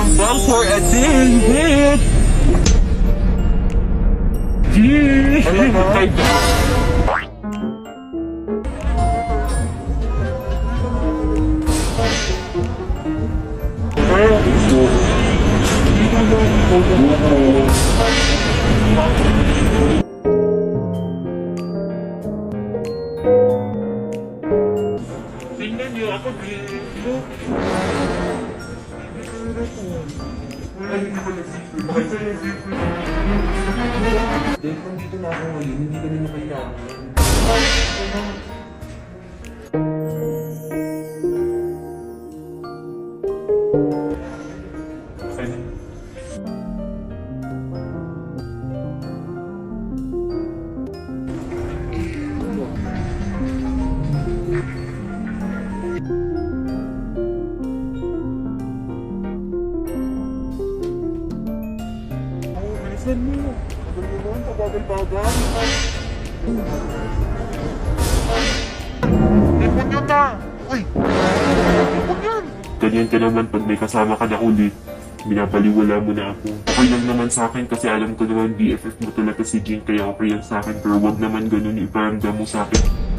welcome back for a day with G. Tingnan niyo ako dito. Dahil kung dito na ako ngayon, hindi ka na kailangan. Bilisan mo. Tagal mo naman, pabagal-bagal. Ipon yun na! Uy! Ipon yan! Ganyan ka naman pag may kasama ka na ulit. Binabaliwala mo na ako. Okay lang naman sa akin kasi alam ko naman BFF mo talaga si Jing kaya okay yan sa akin. Pero wag naman ganun iparamdam mo sa akin.